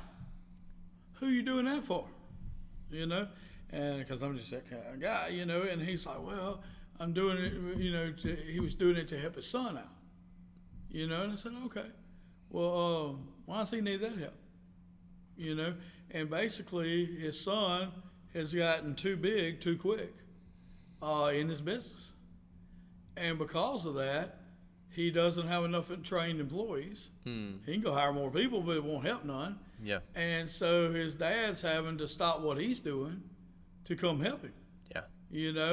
who you doing that for? And because I'm just that kind of guy, and he's like, well, I'm doing it, he was doing it to help his son out. And I said, okay. Well, why does he need that help? And basically his son has gotten too big too quick in his business. And because of that, he doesn't have enough trained employees. He can go hire more people, but it won't help none. Yeah. And so his dad's having to stop what he's doing to come help him. Yeah.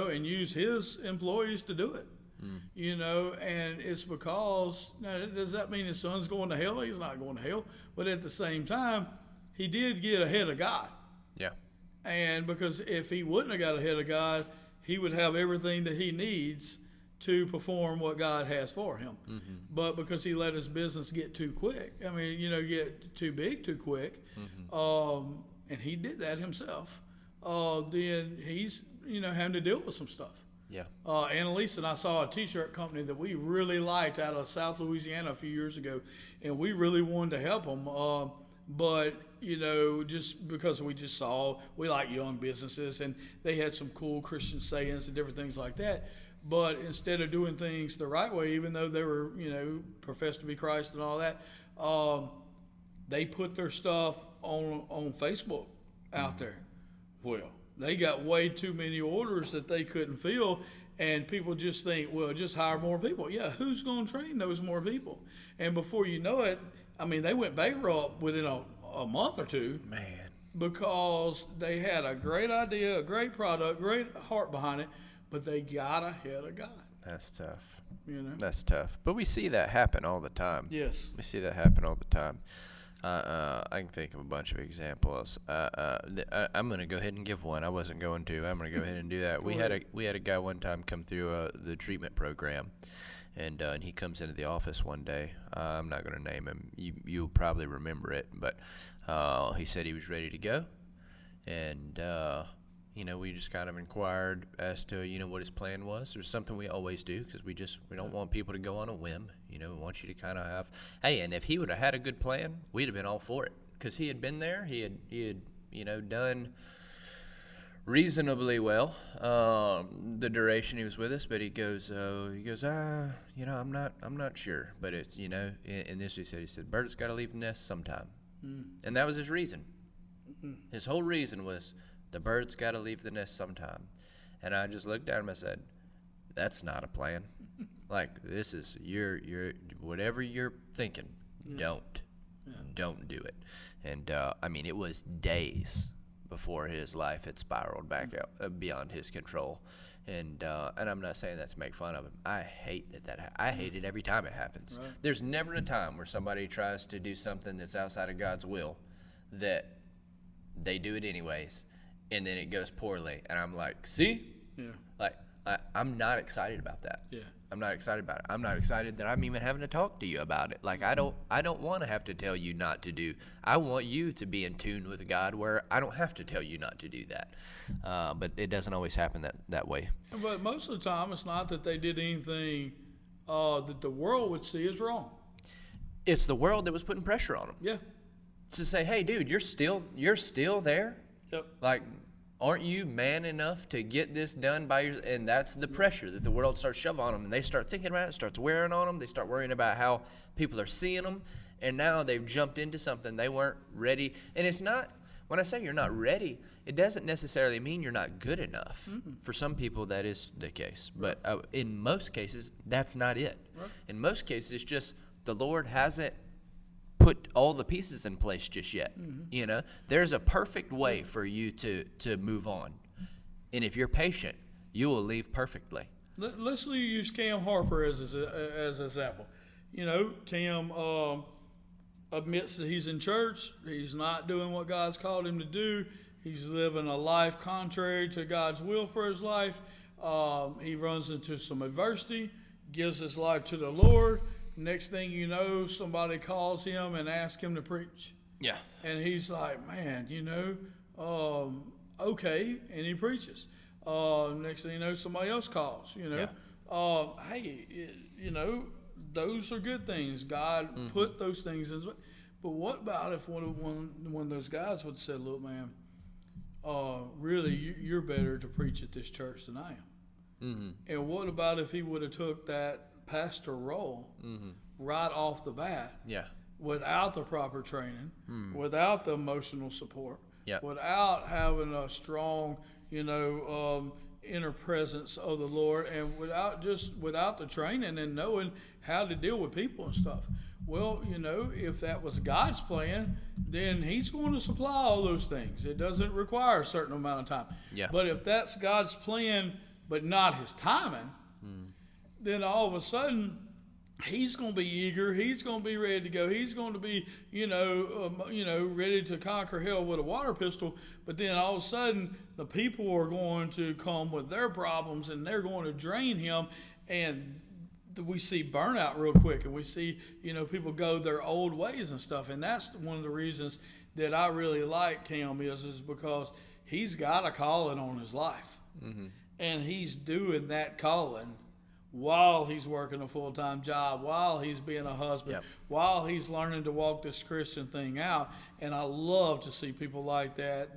And use his employees to do it. And it's because, now, does that mean his son's going to hell? He's not going to hell. But at the same time, he did get ahead of God. Yeah. And because if he wouldn't have got ahead of God, he would have everything that he needs to perform what God has for him. Mm-hmm. But because he let his business get too quick, get too big too quick, and he did that himself, then he's, having to deal with some stuff. Yeah. Annalise and I saw a T-shirt company that we really liked out of South Louisiana a few years ago, and we really wanted to help them. But, just because we like young businesses, and they had some cool Christian sayings and different things like that. But instead of doing things the right way, even though they were, professed to be Christ and all that, they put their stuff on Facebook out there. Well, they got way too many orders that they couldn't fill, and people just think, well, just hire more people. Yeah, who's going to train those more people? And before you know it, they went bankrupt within a month or two. Man. Because they had a great idea, a great product, great heart behind it, but they got ahead of God. That's tough. That's tough. But we see that happen all the time. Yes. We see that happen all the time. I can think of a bunch of examples. I'm going to go ahead and give one. I wasn't going to. I'm going to go ahead and do that. We had a guy one time come through the treatment program, and he comes into the office one day. I'm not going to name him. You'll probably remember it, but he said he was ready to go, and we just kind of inquired as to, what his plan was. There's something we always do because we don't want people to go on a whim. We want you to kind of have, hey, and if he would have had a good plan, we'd have been all for it because he had been there. He had done reasonably well the duration he was with us, but he goes, I'm not sure. But it's, in this he said, Bert's got to leave the nest sometime. And that was his reason. His whole reason was the bird's got to leave the nest sometime. And I just looked at him and said, that's not a plan. Like, this is your whatever you're thinking, don't do it. And I mean, it was days before his life had spiraled back out beyond his control. And I'm not saying that to make fun of him. I hate I hate it every time it happens. Right. There's never a time where somebody tries to do something that's outside of God's will that they do it anyways, and then it goes poorly. And I'm like, see? Yeah. Like, I'm not excited about that. Yeah. I'm not excited about it. I'm not excited that I'm even having to talk to you about it. Like, I don't want to have to tell you not to do. I want you to be in tune with God where I don't have to tell you not to do that. But it doesn't always happen that way. But most of the time, it's not that they did anything that the world would see as wrong. It's the world that was putting pressure on them. Yeah. To say, hey, dude, you're still there? Yep. Like, aren't you man enough to get this done by your? And that's the pressure that the world starts shoving on them, and they start thinking about it, starts wearing on them. They start worrying about how people are seeing them, and now they've jumped into something they weren't ready. And it's not. When I say you're not ready, it doesn't necessarily mean you're not good enough. For some people, that is the case, but in most cases, that's not it. Right. In most cases, it's just the Lord hasn't put all the pieces in place just yet. You know, there's a perfect way for you to move on, and if you're patient, you will leave perfectly. Let's use Cam Harper as an example. You know, Cam admits that he's in church. He's not doing what God's called him to do. He's living a life contrary to God's will for his life. He runs into some adversity, gives his life to the Lord. Next thing you know, somebody calls him and asks him to preach. Yeah. And he's like, man, you know, okay. And he preaches. Next thing you know, somebody else calls, you know. Hey, you know, those are good things. God put those things in. But what about if one of those guys would have said, look, man, really, you're better to preach at this church than I am. And what about if he would have took that pastor role right off the bat, without the proper training, without the emotional support, without having a strong, you know, inner presence of the Lord, and without the training and knowing how to deal with people and stuff. Well, you know, if that was God's plan, then he's going to supply all those things. It doesn't require a certain amount of time. But if that's God's plan but not his timing, then all of a sudden he's going to be eager. He's going to be ready to go. He's going to be, ready to conquer hell with a water pistol. But then all of a sudden the people are going to come with their problems and they're going to drain him. And we see burnout real quick, and we see, you know, people go their old ways and stuff. And that's one of the reasons that I really like Cam is because he's got a calling on his life. And he's doing that calling while he's working a full-time job, while he's being a husband, while he's learning to walk this Christian thing out. And I love to see people like that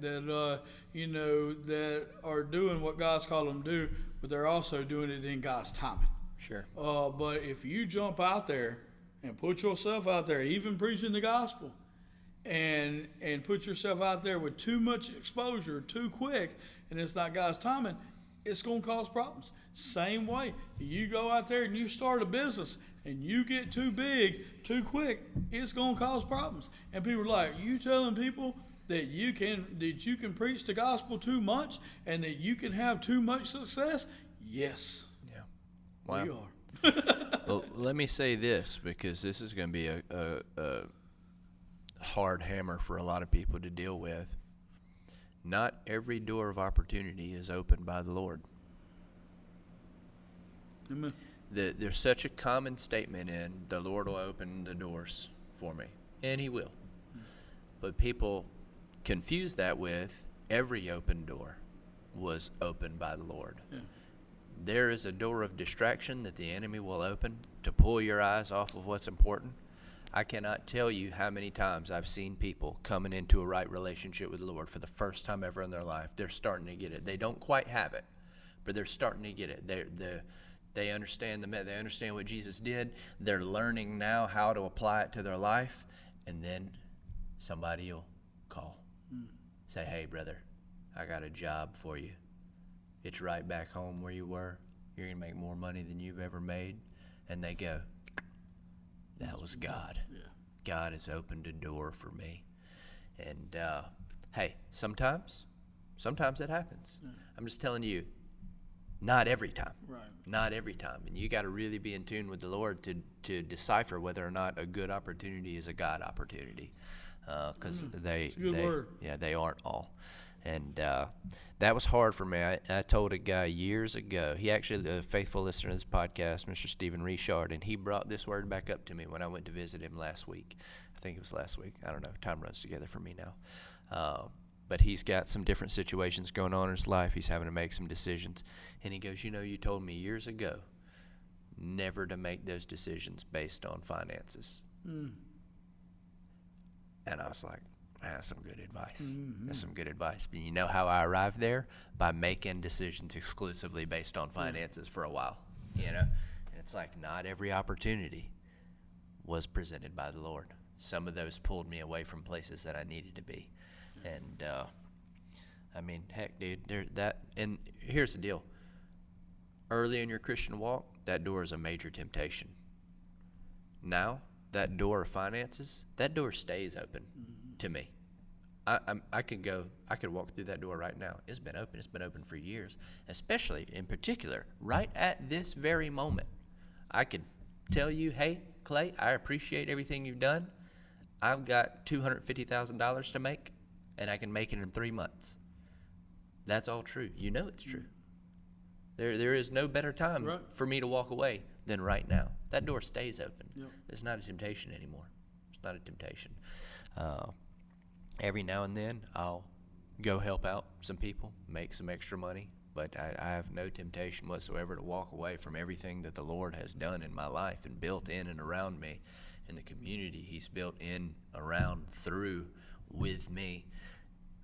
you know, that are doing what God's called them to do, but they're also doing it in God's timing. Sure. But if you jump out there and put yourself out there, even preaching the gospel, and put yourself out there with too much exposure too quick, and it's not God's timing, it's going to cause problems. Same way, you go out there and you start a business and you get too big too quick, it's going to cause problems. And people are like, you telling people that you can preach the gospel too much and that you can have too much success? Yes. Yeah. Wow. We are. Well, let me say this, because this is going to be a hard hammer for a lot of people to deal with. Not every door of opportunity is opened by the Lord. Amen. There's such a common statement in, the Lord will open the doors for me, and he will. But people confuse that with every open door was opened by the Lord. Yeah. There is a door of distraction that the enemy will open to pull your eyes off of what's important. I cannot tell you how many times I've seen people coming into a right relationship with the Lord for the first time ever in their life. They're starting to get it. They don't quite have it, but they're starting to get it. They understand they understand what Jesus did. They're learning now how to apply it to their life, and then somebody will call. say, hey, brother, I got a job for you. It's right back home where you were. You're going to make more money than you've ever made. And they go, that was God. Yeah. God has opened a door for me. And, hey, sometimes that happens. Yeah. I'm just telling you, not every time. Right. Not every time. And you got to really be in tune with the Lord to decipher whether or not a good opportunity is a God opportunity. Because they aren't all. And that was hard for me. I told a guy years ago, he actually, a faithful listener to this podcast, Mr. Stephen Richard, and he brought this word back up to me when I went to visit him last week. I think it was last week. I don't know. Time runs together for me now. But he's got some different situations going on in his life. He's having to make some decisions. And he goes, you told me years ago never to make those decisions based on finances. Mm. And I was like, that's some good advice. Mm-hmm. That's some good advice. But you know how I arrived there? By making decisions exclusively based on finances for a while. And it's like not every opportunity was presented by the Lord. Some of those pulled me away from places that I needed to be. And I mean, heck, dude, and here's the deal. Early in your Christian walk, that door is a major temptation. Now, that door of finances, that door stays open to me. I could walk through that door right now. It's been open for years, especially in particular, right at this very moment. I could tell you, hey, Clay, I appreciate everything you've done. I've got $250,000 to make, and I can make it in 3 months. That's all true. You know it's true. There is no better time for me to walk away than right now. That door stays open. Yep. It's not a temptation anymore. It's not a temptation. Every now and then, I'll go help out some people, make some extra money, but I have no temptation whatsoever to walk away from everything that the Lord has done in my life and built in and around me, and the community He's built in, around, through, with me.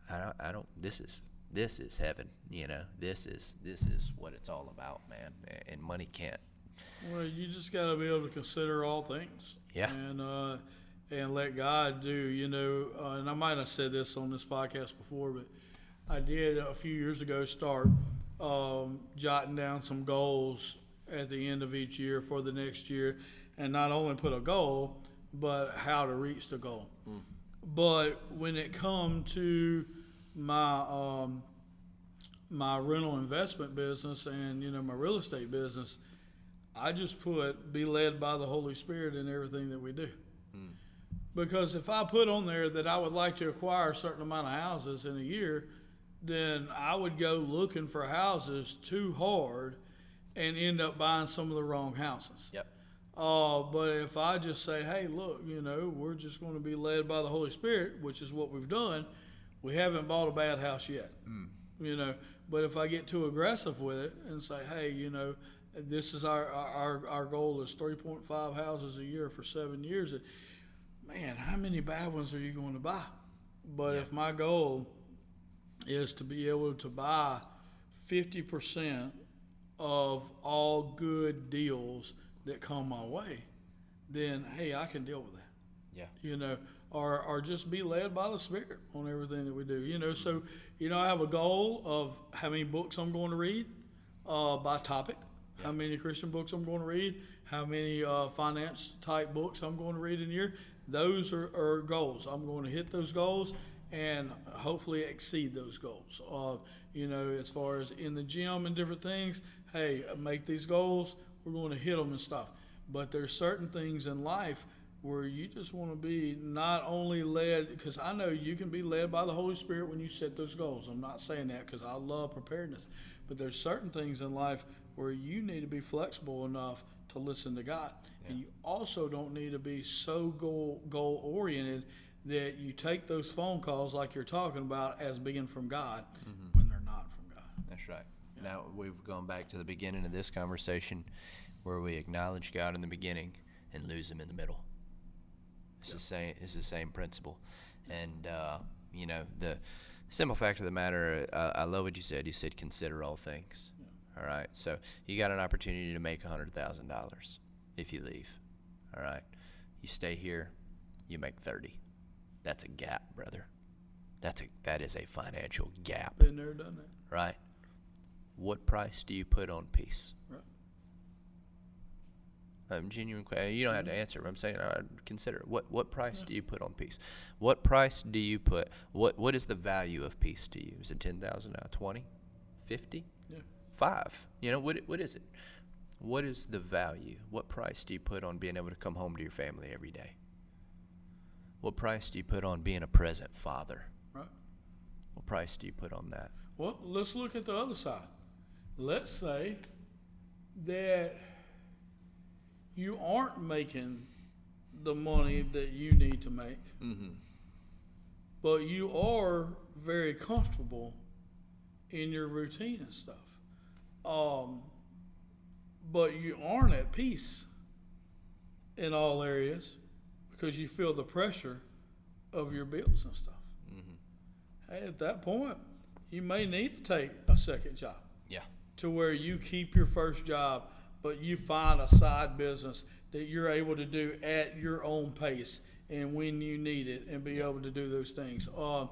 I don't. This is heaven. This is what it's all about, man. And money can't. Well, you just got to be able to consider all things. Yeah. And let God do. And I might have said this on this podcast before, but I did a few years ago start jotting down some goals at the end of each year for the next year, and not only put a goal, but how to reach the goal. Mm. But when it come to my my rental investment business and my real estate business, I just put be led by the Holy Spirit in everything that we do. Mm. Because if I put on there that I would like to acquire a certain amount of houses in a year, then I would go looking for houses too hard and end up buying some of the wrong houses. Yep. But if I just say, hey, look, we're just going to be led by the Holy Spirit, which is what we've done. We haven't bought a bad house yet. Mm. But if I get too aggressive with it and say, hey, this is our goal is 3.5 houses a year for 7 years. Man, how many bad ones are you going to buy? But if my goal is to be able to buy 50% of all good deals that come my way, then, hey, I can deal with that. Yeah. Or just be led by the Spirit on everything that we do. So, I have a goal of how many books I'm going to read by topic, how many Christian books I'm going to read, how many finance type books I'm going to read in a year. Those are goals. I'm going to hit those goals and hopefully exceed those goals. As far as in the gym and different things, hey, make these goals, we're going to hit them and stuff. But there's certain things in life where you just want to be not only led, because I know you can be led by the Holy Spirit when you set those goals. I'm not saying that because I love preparedness. But there's certain things in life where you need to be flexible enough to listen to God. Yeah. And you also don't need to be so goal-oriented that you take those phone calls like you're talking about as being from God when they're not from God. That's right. Yeah. Now, we've gone back to the beginning of this conversation where we acknowledge God in the beginning and lose Him in the middle. It's the same principle. And, the simple fact of the matter, I love what you said. You said consider all things. Yeah. All right? So you got an opportunity to make $100,000 if you leave. All right? You stay here, you make 30. That's a gap, brother. That is a financial gap, Been there, done that. right? What price do you put on peace? Right. Genuine question. You don't have to answer. But I'm saying, consider it. What price do you put on peace? What price do you put? What is the value of peace to you? Is it 10,000 now? 20, 50, Yeah. 5? What is it? What is the value? What price do you put on being able to come home to your family every day? What price do you put on being a present father? Right. What price do you put on that? Well, let's look at the other side. Let's say that you aren't making the money that you need to make, but you are very comfortable in your routine and stuff. But you aren't at peace in all areas because you feel the pressure of your bills and stuff. Hey, at that point, you may need to take a second job. Yeah. To where you keep your first job, but you find a side business that you're able to do at your own pace and when you need it and be able to do those things. And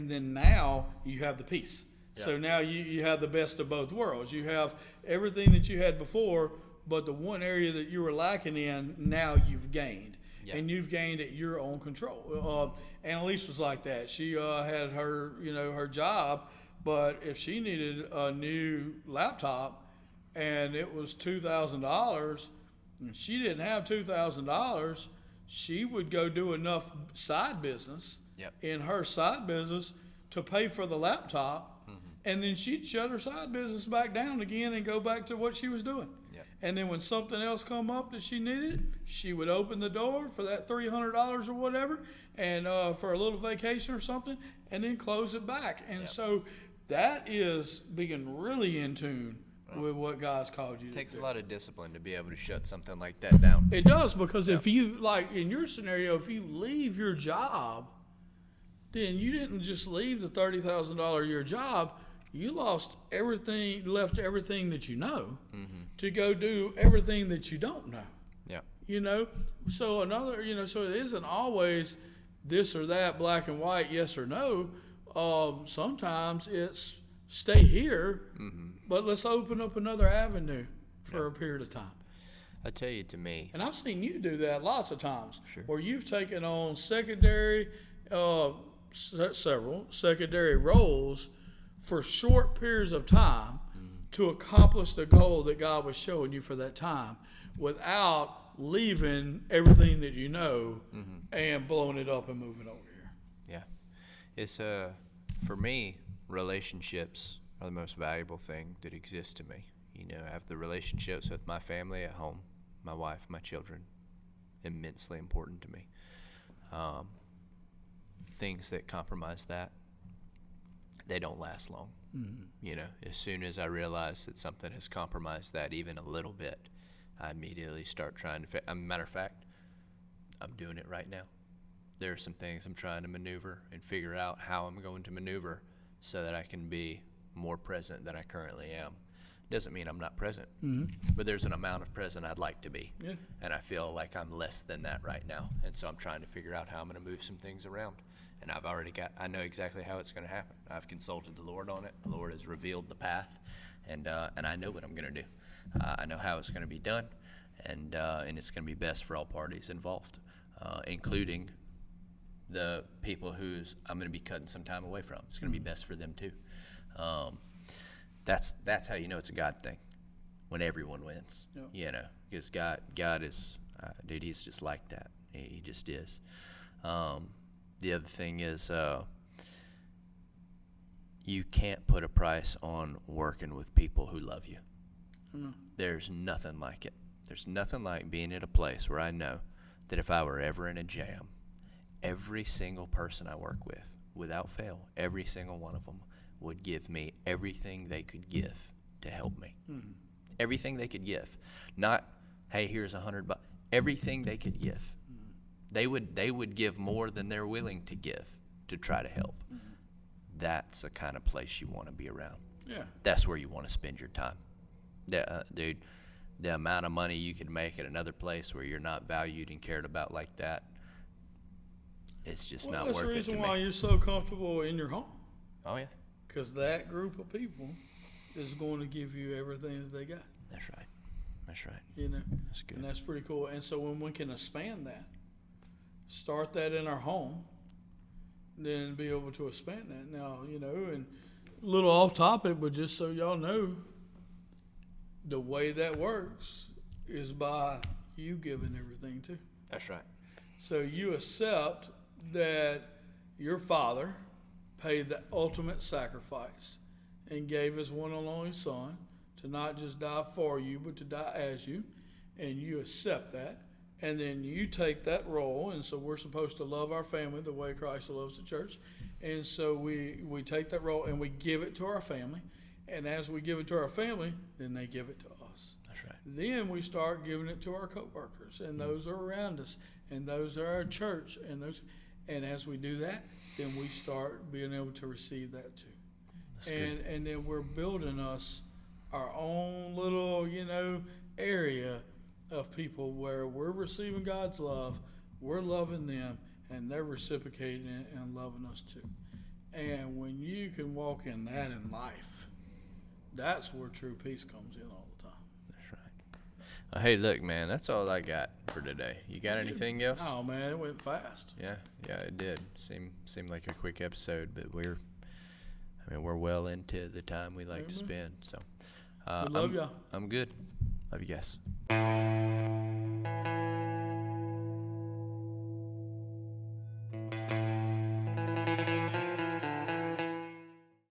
then now you have the peace. Yeah. So now you have the best of both worlds. You have everything that you had before, but the one area that you were lacking in, now you've gained. Yeah. And you've gained at your own control. Annalise was like that. She had her job, but if she needed a new laptop and it was $2,000 and she didn't have $2,000, she would go do enough side business in her side business to pay for the laptop, and then she'd shut her side business back down again and go back to what she was doing. And then when something else come up that she needed, she would open the door for that $300 or whatever, and for a little vacation or something, and then close it back. And so that is being really in tune with what God's called you to do. It takes a lot of discipline to be able to shut something like that down. It does, because if you, like in your scenario, if you leave your job, then you didn't just leave the $30,000 a year job. You lost everything, left everything that you know to go do everything that you don't know. Yeah. So so it isn't always this or that, black and white, yes or no. Sometimes it's stay here, but let's open up another avenue for a period of time. I tell you, to me, and I've seen you do that lots of times, sure, where you've taken on several secondary roles for short periods of time to accomplish the goal that God was showing you for that time, without leaving everything that you know and blowing it up and moving over here. Yeah. It's for me, relationships are the most valuable thing that exists to me. I have the relationships with my family at home, my wife, my children, immensely important to me. Things that compromise that, they don't last long. As soon as I realize that something has compromised that even a little bit, I immediately start trying to matter of fact, I'm doing it right now. There are some things I'm trying to maneuver and figure out how I'm going to maneuver so that I can be more present than I currently am. Doesn't mean I'm not present, but there's an amount of present I'd like to be. Yeah. And I feel like I'm less than that right now. And so I'm trying to figure out how I'm going to move some things around. And I know exactly how it's going to happen. I've consulted the Lord on it. The Lord has revealed the path, and I know what I'm going to do. I know how it's going to be done, and it's going to be best for all parties involved, including the people who's I'm going to be cutting some time away from. It's going to be best for them too. That's how you know it's a God thing, when everyone wins. Yep. Because God is, dude, he's just like that. He just is. The other thing is, you can't put a price on working with people who love you. There's nothing like it. There's nothing like being at a place where I know that if I were ever in a jam, every single person I work with, without fail, every single one of them would give me everything they could give to help me. Everything they could give. Not, hey, here's $100. Everything they could give. They would give more than they're willing to give to try to help. That's the kind of place you want to be around. Yeah. That's where you want to spend your time. Dude, the amount of money you could make at another place where you're not valued and cared about like that, it's just Well, not that's worth the it to reason why me. you're so comfortable in your home. Oh yeah, Because that group of people is going to give you everything that they got. that's right. That's right. You know, That's good. and that's pretty cool. And so when we can expand that, start that in our home, then be able to expand that. Now, you know, and a little off topic, but just so y'all know, the way that works is by you giving everything too. That's right. So you accept that your Father paid the ultimate sacrifice and gave his one and only Son to not just die for you, but to die as you. And you accept that. And then you take that role. And so we're supposed to love our family the way Christ loves the church. And so we take that role and we give it to our family. And as we give it to our family, then they give it to us. That's right. Then we start giving it to our coworkers, and those are around us, and those are our church, and as we do that, then we start being able to receive that too. That's good. And then we're building us our own little, you know, area of people where we're receiving God's love, we're loving them, and they're reciprocating it and loving us too. And when you can walk in that in life, that's where true peace comes in all the time. That's right. Hey, look, man, that's all I got for today. You got anything else? Oh man, it went fast. Yeah, it did. Seemed like a quick episode, but we're well into the time we like to spend. So, We love y'all. I'm good. Love you guys.